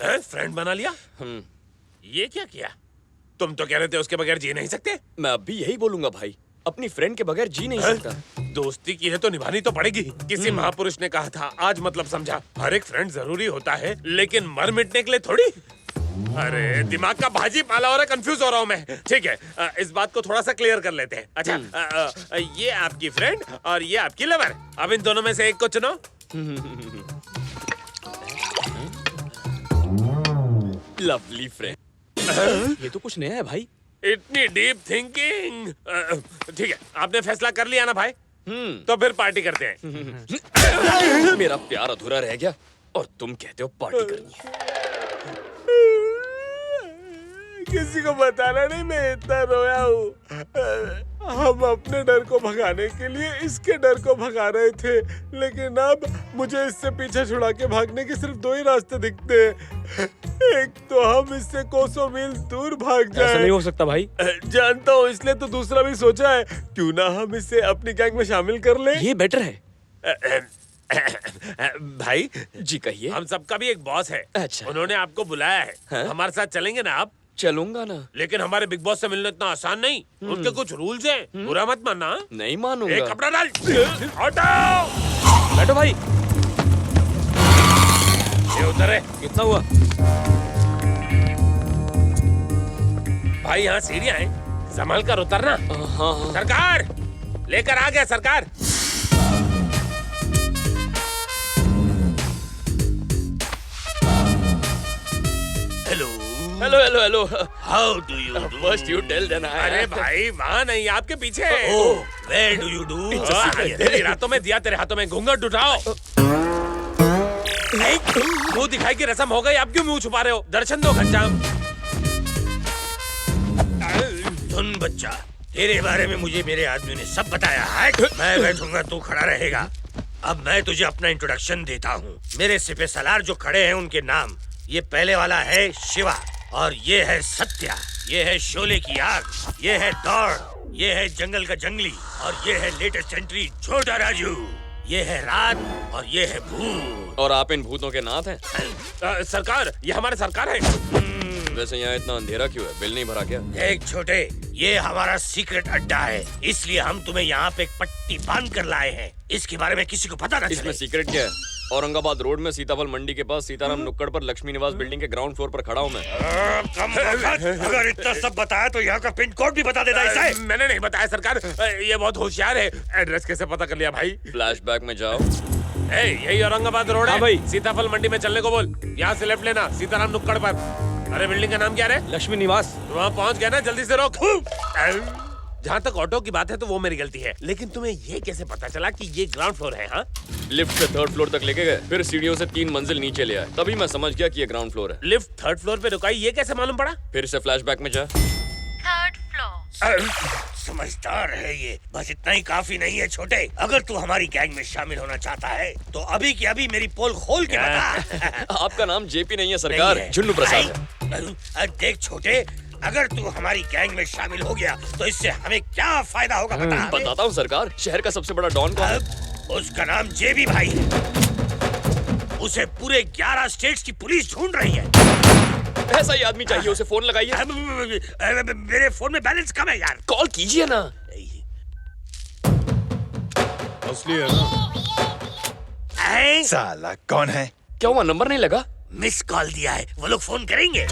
Friend बना लिया? ये क्या किया? तुम तो कह रहे थे उसके बगैर जी नहीं सकते। मैं अब भी यही बोलूंगा भाई, अपनी फ्रेंड के बगैर जी नहीं सकता। दोस्ती की है तो निभानी तो पड़ेगी। किसी महापुरुष ने कहा था, आज मतलब समझा। हर एक फ्रेंड जरूरी होता है, लेकिन मर मिटने के लिए थोड़ी। अरे दिमाग का भाजी पाला हो रहा है, कंफ्यूज हो रहा हूँ मैं। ठीक है, इस बात को थोड़ा सा क्लियर कर लेते हैं। अच्छा, ये आपकी फ्रेंड और ये आपकी लवर। अब इन दोनों में से एक को चुनो। Lovely friend. ये तो कुछ नया है भाई। इतनी डीप थिंकिंग। ठीक है, आपने फैसला कर लिया ना भाई? तो फिर पार्टी करते हैं। मेरा प्यार अधूरा रह गया और तुम कहते हो पार्टी करनी है। किसी को बताना नहीं मैं इतना रोया हूँ। हम अपने डर को भगाने के लिए इसके डर को भगा रहे थे, लेकिन अब मुझे इससे पीछे छुड़ा के भागने के सिर्फ दो ही रास्ते दिखते हैं। एक तो हम इससे कोसों मील दूर भाग जाएं। ऐसा नहीं हो सकता भाई। जानता हूँ, इसलिए तो दूसरा भी सोचा है, क्यों ना हम इसे अपनी गैंग में शामिल कर लें। ये बेटर है। भाई जी कहिए। हम सबका भी एक बॉस है। अच्छा। उन्होंने आपको बुलाया है। हाँ? हमारे साथ चलेंगे ना आप? चलूंगा ना। लेकिन हमारे बिग बॉस से मिलना इतना आसान नहीं। उनके कुछ रूल्स हैं। बुरा मत मानना। नहीं मानूंगा। एक कपड़ा डाल। हटाओ। बैठो भाई। ये उधर है। कितना हुआ? भाई यहाँ सीढ़ियाँ हैं, संभल कर उतरना। हाँ। सरकार लेकर आ गया सरकार। Hello hello hello. How do you do? First you tell then I. अरे भाई वहाँ नहीं, आपके पीछे। Where do you do? तेरी रातों में दिया, तेरे हाथों में घूंघट उठाओ। मुंह दिखाई की रस्म हो गई, आप क्यों मुंह छुपा रहे हो? दर्शन दो घनश्याम। सुन बच्चा, तेरे बारे में मुझे मेरे आदमी ने सब बताया है। मैं बैठूंगा, तू खड़ा रहेगा। अब मैं तुझे अपना इंट्रोडक्शन देता हूँ। मेरे सिपे सलार जो खड़े हैं उनके नाम, ये पहले वाला है शिवा, और ये है सत्या, ये है शोले की आग, ये है दौड़, ये है जंगल का जंगली, और ये है लेटेस्ट एंट्री छोटा राजू, ये है रात, और ये है भूत। और आप इन भूतों के नाथ हैं? सरकार, ये हमारे सरकार है। वैसे यहाँ इतना अंधेरा क्यों है? बिल नहीं भरा क्या? देख छोटे, ये हमारा सीक्रेट अड्डा है, इसलिए हम तुम्हें यहाँ पे एक पट्टी बांध कर लाए हैं। इसके बारे में किसी को पता न इसमें चले। सीक्रेट क्या है? औरंगाबाद रोड में सीताफल मंडी के पास सीताराम नुक्कड़ पर लक्ष्मी निवास बिल्डिंग के ग्राउंड फ्लोर पर खड़ा हूँ मैं। कम वक्त, अगर इतना सब बताया तो यहाँ का पिन कोड भी बता देता इसे। मैंने नहीं बताया सरकार, ये बहुत होशियार है। एड्रेस कैसे पता कर लिया भाई? फ्लैशबैक में जाओ। यही औरंगाबाद रोड है। हाँ भाई। सीताफल मंडी में चलने को बोल। यहाँ से लेफ्ट लेना, सीताराम नुक्कड़ पर। अरे बिल्डिंग का नाम क्या है? लक्ष्मी निवास। वहाँ पहुँच गया ना, जल्दी से रोक। जहाँ तक ऑटो की बात है तो वो मेरी गलती है, लेकिन तुम्हें ये कैसे पता चला कि ये ग्राउंड फ्लोर है? हाँ, लिफ्ट से थर्ड फ्लोर तक लेके गए, फिर सीढ़ियों से 3 मंजिल नीचे ले आए, तभी मैं समझ गया कि ये ग्राउंड फ्लोर है। लिफ्ट थर्ड फ्लोर पे रुकाई, ये कैसे मालूम पड़ा? फिर से फ्लैशबैक में जा। Third floor. समझदार है ये, बस इतना ही काफी नहीं है छोटे। अगर तू हमारी गैंग में शामिल होना चाहता है तो अभी की अभी मेरी पोल खोल के बता। आपका नाम जेपी नहीं है सरकार, नहीं है। झुन्नू प्रसाद है। देख छोटे, अगर तू हमारी गैंग में शामिल हो गया तो इससे हमें क्या फायदा होगा बता हमें। बताता हूँ सरकार, शहर का सबसे बड़ा डॉन कौन है? उसका नाम जेबी भाई है। उसे पूरे 11 स्टेट्स की पुलिस ढूंढ रही है। ऐसा ही आदमी चाहिए, उसे फोन लगाइए। मेरे फोन में बैलेंस कम है यार। कॉल कीजिए ना। असली है ना? साला कौन है? क्या हुआ, नंबर नहीं लगा? मिस कॉल दिया है, वो लोग फोन करेंगे।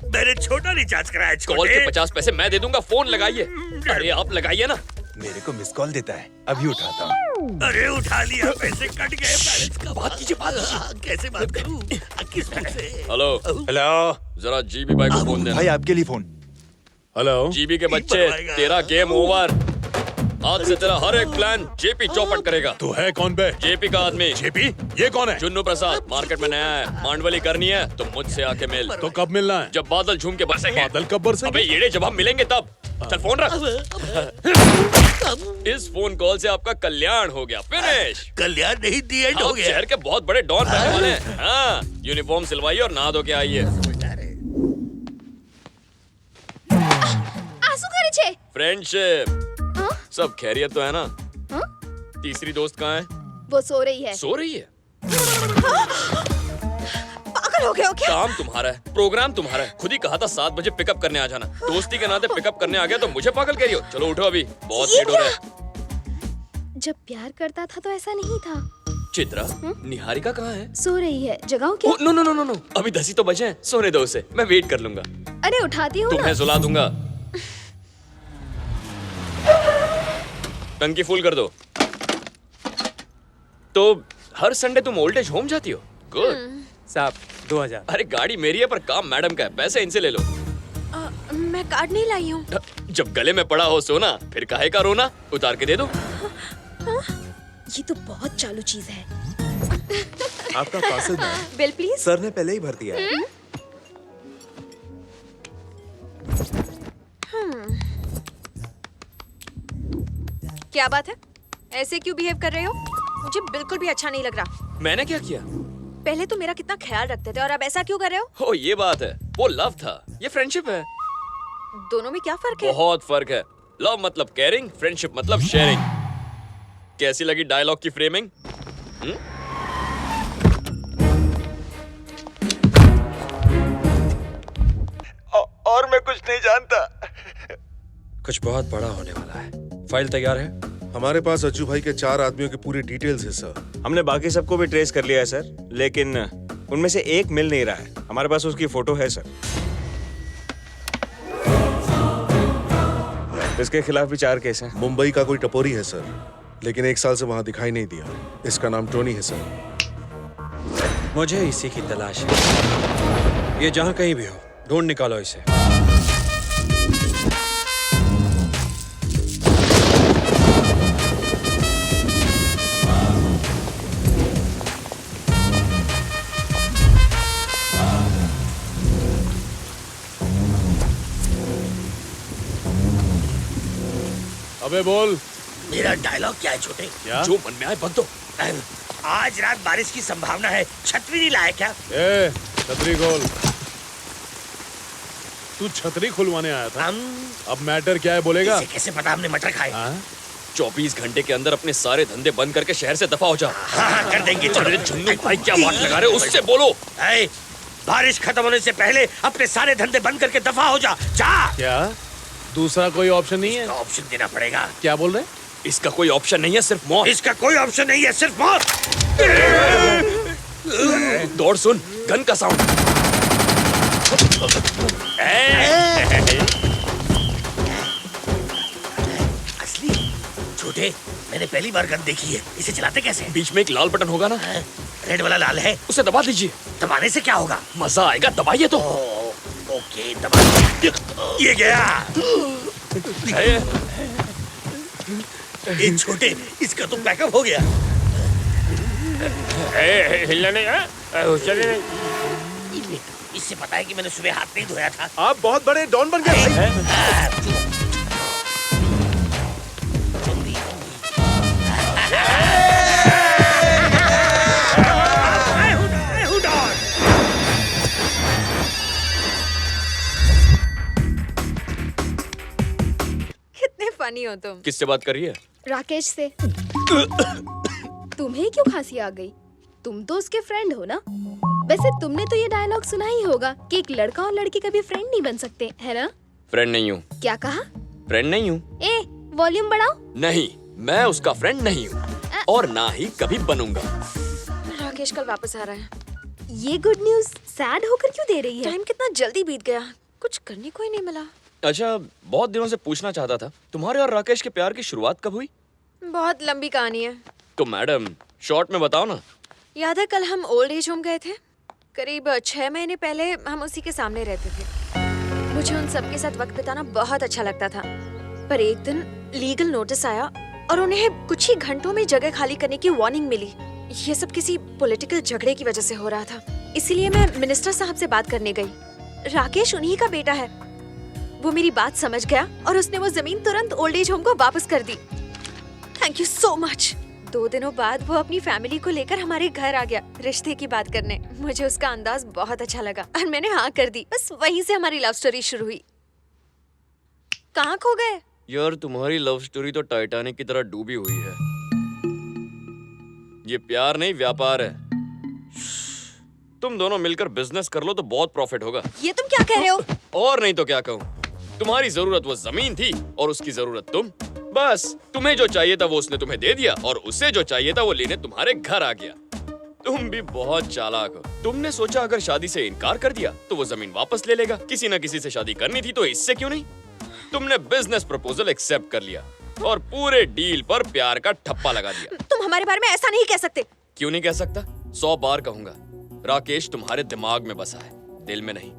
मैंने छोटा रिचार्ज कराया कॉल छोटे। के 50 पैसे मैं दे दूंगा, फोन लगाइए। अरे आप लगाइए ना। मेरे को मिस कॉल देता है, अभी उठाता हूँ। अरे उठा लिया, पैसे कट गए। बैलेंस का बात कीजिए, बात कीजिए। कैसे बात करूं? किस मुंह से? हेलो हेलो जरा जीबी भाई को फोन देना। भाई, आपके लिए फोन। हेलो जीबी के बच्चे, तेरा गेम ओवर। आज से तेरा हर एक प्लान जेपी चौपट करेगा। तू है कौन बे? जेपी का आदमी। जेपी? ये कौन है? जुन्नू प्रसाद, मार्केट में नया है। मांडवली करनी है तो मुझसे आके मिल। तो कब मिलना है? जब बादल झूम के बरसेंगे। बादल कब बरसेंगे? अबे येड़े, जब हम मिलेंगे तब। चल फोन रख। इस फोन कॉल से आपका कल्याण हो गया, फिनिश। कल्याण नहीं, दी एंड हो आप गया। शहर के बहुत बड़े डॉन बनने वाले हैं। हाँ, यूनिफॉर्म सिलवाइए और नहा धो के आइए। आंसू करे छे। फ्रेंडशिप। हाँ? सब खैरियत तो है ना? हाँ? तीसरी दोस्त कहाँ है? वो सो रही है। सो रही है? पागल पागल हो गए हो क्या? काम तुम्हारा है, प्रोग्राम तुम्हारा है। खुद ही कहा था 7 बजे पिकअप करने आ जाना। दोस्ती के नाते पिकअप करने आ गया तो मुझे पागल कह रही हो? चलो उठो, अभी बहुत ये लेट हो रहा है। जब प्यार करता था तो ऐसा नहीं था। चित्रा, निहारिका कहाँ है? सो रही है, जगाओ क्या? No no no no no, अभी 10 ही तो बजे हैं, सोने दो उसे, मैं वेट कर लूंगा। अरे उठाती हूँ ना। तुम्हें सुला दूंगा। टंकी फुल कर दो। तो हर संडे तुम ओल्ड एज होम जाती हो? गुड। साहब 2000। अरे गाड़ी मेरी है पर काम मैडम का है, पैसे इनसे ले लो। मैं कार्ड नहीं लाई हूँ। जब गले में पड़ा हो सोना, फिर काहे का रोना? उतार के दे दो। ये तो बहुत चालू चीज है। आपका parcel ma'am. Bill please. Sir ने पहले ही भर दिया है। क्या बात है? ऐसे क्यों बिहेव कर रहे हो? मुझे बिल्कुल भी अच्छा नहीं लग रहा। मैंने क्या किया? पहले तो मेरा कितना ख्याल रखते थे और अब ऐसा क्यों कर रहे हो? ओ ये बात है, वो लव था, ये फ्रेंडशिप है। दोनों में क्या फर्क है? बहुत फर्क है। लव मतलब केयरिंग, फ्रेंडशिप मतलब शेयरिंग। कैसी लगी डायलॉग की फ्रेमिंग? और मैं कुछ नहीं जानता। कुछ बहुत बड़ा होने वाला है। फाइल तैयार है? हमारे पास अज्जू भाई के 4 आदमियों की पूरी डिटेल्स है सर। हमने बाकी सबको भी ट्रेस कर लिया है सर, लेकिन उनमें से एक मिल नहीं रहा है। हमारे पास उसकी फोटो है सर। इसके खिलाफ भी 4 केस हैं। मुंबई का कोई टपोरी है सर, लेकिन 1 साल से वहां दिखाई नहीं दिया। इसका नाम टोनी है सर। मुझे इसी की तलाश है। ये जहाँ कहीं भी हो, ढूंढ निकालो इसे। अबे बोल। मेरा डायलॉग क्या है छोटे? क्या? जो मन में आए बक दो। आज रात बारिश की संभावना है, छतरी नहीं लाया क्या? ए, छतरी खोल। तू छतरी खुलवाने आया था? अब मैटर क्या है बोलेगा? इसे कैसे पता हमने मटर खाए? 24 घंटे के अंदर अपने सारे धंधे बंद करके शहर से दफा हो जा। हाँ, कर देंगे। अरे झुन्नू भाई क्या बात लगा रहे हो? उससे बोलो। ऐ, बारिश खत्म होने से पहले अपने सारे धंधे बंद करके दफा हो जा। जा। क्या दूसरा कोई ऑप्शन नहीं है? ऑप्शन देना पड़ेगा। क्या बोल रहे? इसका कोई ऑप्शन नहीं है, सिर्फ मौत। इसका कोई ऑप्शन नहीं है, सिर्फ मौत। दौड़ सुन, गन का साउंड। असली? छोटे, मैंने पहली बार गन देखी है। इसे चलाते कैसे? बीच में एक लाल बटन होगा ना? रेड वाला लाल है। उसे दबा दीजिए। दबाने से क्या होगा? मजा आएगा, दबाइए तो। ओके, दबा। ये गया। ये छोटे, इसका तो बैकअप हो गया। हिलने नहीं, चलने नहीं। इससे पता है कि मैंने सुबह हाथ नहीं धोया था। आप बहुत बड़े डॉन बन गए भाई। कितने फनी हो तुम। किससे बात कर रही है? राकेश से। तुम्हें क्यों खांसी आ गई? तुम तो उसके फ्रेंड हो ना? वैसे तुमने तो ये डायलॉग सुना ही होगा कि एक लड़का और लड़की कभी फ्रेंड नहीं बन सकते, है ना? फ्रेंड नहीं हूँ। क्या कहा? फ्रेंड नहीं हूँ। ए, वॉल्यूम बढ़ाओ। नहीं, मैं उसका फ्रेंड नहीं हूँ और ना ही कभी बनूंगा। राकेश कल वापस आ रहा है। ये गुड न्यूज सैड होकर क्यों दे रही है? टाइम कितना जल्दी बीत गया, कुछ करने को ही नहीं मिला। अच्छा, बहुत दिनों से पूछना चाहता था, तुम्हारे और राकेश के प्यार की शुरुआत कब हुई? बहुत लंबी कहानी है। तो मैडम शॉर्ट में बताओ ना। याद है कल हम ओल्ड एज होम गए थे? करीब 6 महीने पहले हम उसी के सामने रहते थे। मुझे उन सबके साथ वक्त बिताना बहुत अच्छा लगता था, पर एक दिन लीगल नोटिस आया और उन्हें कुछ ही घंटों में जगह खाली करने की वार्निंग मिली। ये सब किसी पॉलिटिकल झगड़े की वजह से हो रहा था, इसीलिए मैं मिनिस्टर साहब से बात करने गई। राकेश उन्हीं का बेटा है। वो मेरी बात समझ गया और उसने वो जमीन तुरंत ओल्ड एज होम को वापस कर दी। Thank you so much. 2 दिनों बाद वो अपनी फैमिली को लेकर हमारे घर आ गया रिश्ते की बात करने। मुझे उसका अंदाज बहुत अच्छा लगा और मैंने हाँ कर दी। बस वहीं से हमारी लव स्टोरी शुरू हुई। कहाँ खो गए? यार तुम्हारी लव स्टोरी तो टाइटैनिक की तरह डूबी हुई है। ये प्यार नहीं व्यापार है। तुम दोनों मिलकर बिजनेस कर लो तो बहुत प्रॉफिट होगा। ये तुम क्या कह रहे हो? और नहीं तो क्या कहूँ, तुम्हारी जरूरत वो जमीन थी और उसकी जरूरत तुम। बस तुम्हें जो चाहिए था वो उसने तुम्हें दे दिया और उसे जो चाहिए था वो लेने तुम्हारे घर आ गया। तुम भी बहुत चालाक हो। तुमने सोचा अगर शादी से इनकार कर दिया तो वो जमीन वापस ले लेगा। किसी न किसी से शादी करनी थी तो इससे क्यों नहीं। तुमने बिजनेस प्रपोजल एक्सेप्ट कर लिया और पूरे डील पर प्यार का ठप्पा लगा दिया। तुम हमारे बारे में ऐसा नहीं कह सकते। क्यों नहीं कह सकता? 100 बार कहूंगा। राकेश तुम्हारे दिमाग में बसा है, दिल में नहीं।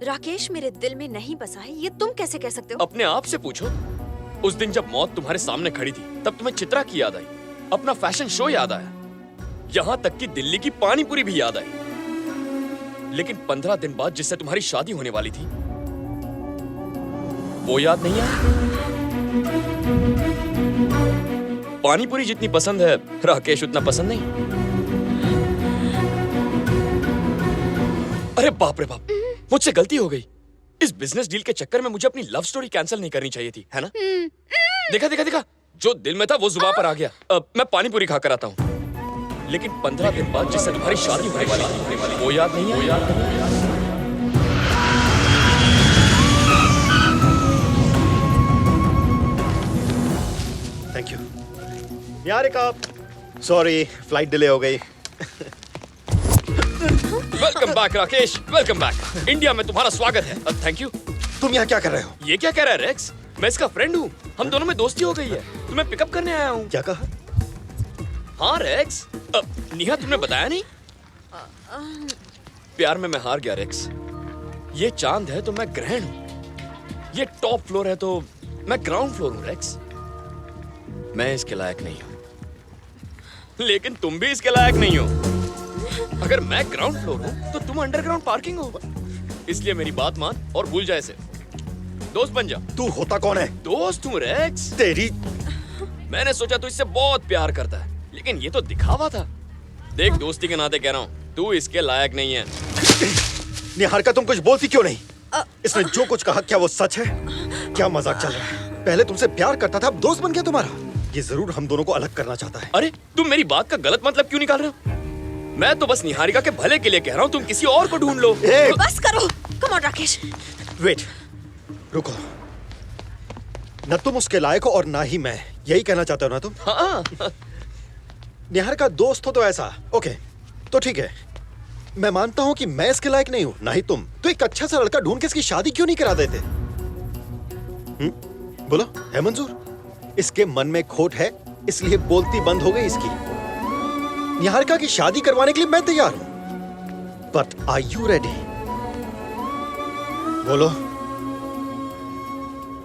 राकेश मेरे दिल में नहीं बसा है, ये तुम कैसे कह सकते हो? अपने आप से पूछो। उस दिन जब मौत तुम्हारे सामने खड़ी थी तब तुम्हें चित्रा की याद आई, अपना फैशन शो याद आया, यहाँ तक कि दिल्ली की पानीपुरी भी याद आई। लेकिन 15 दिन बाद जिससे तुम्हारी शादी होने वाली थी वो याद नहीं आया। पानीपुरी जितनी पसंद है राकेश उतना पसंद नहीं। अरे बाप रे बाप, मुझसे गलती हो गई। इस बिजनेस डील के चक्कर में मुझे अपनी लव स्टोरी कैंसिल नहीं करनी चाहिए थी, है ना? देखा देखा देखा, जो दिल में था वो जुबान पर आ गया। मैं पानीपुरी खाकर आता हूँ। लेकिन 15 दिन बाद जिससे तुम्हारी शादी होने वाली थी वो याद नहीं है। थैंक यू यार। एक आप सॉरी, फ्लाइट डिले हो गई। Welcome back Rakesh, welcome back. India में तुम्हारा स्वागत है। Thank you. तुम यहाँ क्या कर रहे हो? ये क्या कह रहा है रेक्स? मैं इसका फ्रेंड हूँ, हम दोनों में दोस्ती हो गई है। तुम्हें पिकअप करने आया हूँ। क्या कहा? हाँ रेक्स। नेहा तुमने बताया नहीं? प्यार में मैं हार गया रेक्स। ये चांद है तो मैं ग्रहण हूँ, ये टॉप फ्लोर है तो मैं ग्राउंड फ्लोर हूँ रेक्स। मैं इसके लायक नहीं हूँ, लेकिन तुम भी इसके लायक नहीं हो। अगर मैं ग्राउंड फ्लोर हूँ तो तुम अंडरग्राउंड पार्किंग हो। इसलिए मेरी बात मान और भूल जाए इसे। दोस्त बन जा। तू होता कौन है? दोस्त हूँ रेक्स। तेरी। मैंने सोचा तू इससे बहुत प्यार करता है, लेकिन ये तो दिखावा था। देख, दोस्ती के नाते कह रहा हूँ, तू इसके लायक नहीं है। निहारिका तुम कुछ बोलती क्यों नहीं? इसने जो कुछ कहा क्या वो सच है? क्या मजाक चल रहा है? पहले तुमसे प्यार करता था, अब दोस्त बन गया तुम्हारा। ये जरूर हम दोनों को अलग करना चाहता है। अरे तुम मेरी बात का गलत मतलब क्यों निकाल रहे हो? मैं तो बस निहारिका के भले के लिए कह रहा हूँ, तुम किसी और को ढूंढ लो। बस करो। Come on Rakesh. वेट, रुको। न तुम उसके लायक हो और ना ही मैं, यही कहना चाहते हो ना तुम? हाँ। निहारिका दोस्त हो तो ऐसा। ओके, तो ठीक है, मैं मानता हूँ कि मैं इसके लायक नहीं हूँ, ना ही तुम। तो एक अच्छा सा लड़का ढूंढ के इसकी शादी क्यों नहीं करा देते? बोलो, है मंजूर? इसके मन में खोट है, इसलिए बोलती बंद हो गई इसकी। निहारिका की शादी करवाने के लिए मैं तैयार हूं, बट आर यू रेडी? बोलो।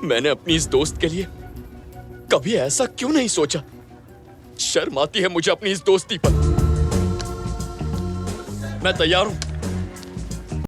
मैंने अपनी इस दोस्त के लिए कभी ऐसा क्यों नहीं सोचा? शर्म आती है मुझे अपनी इस दोस्ती पर। मैं तैयार हूं।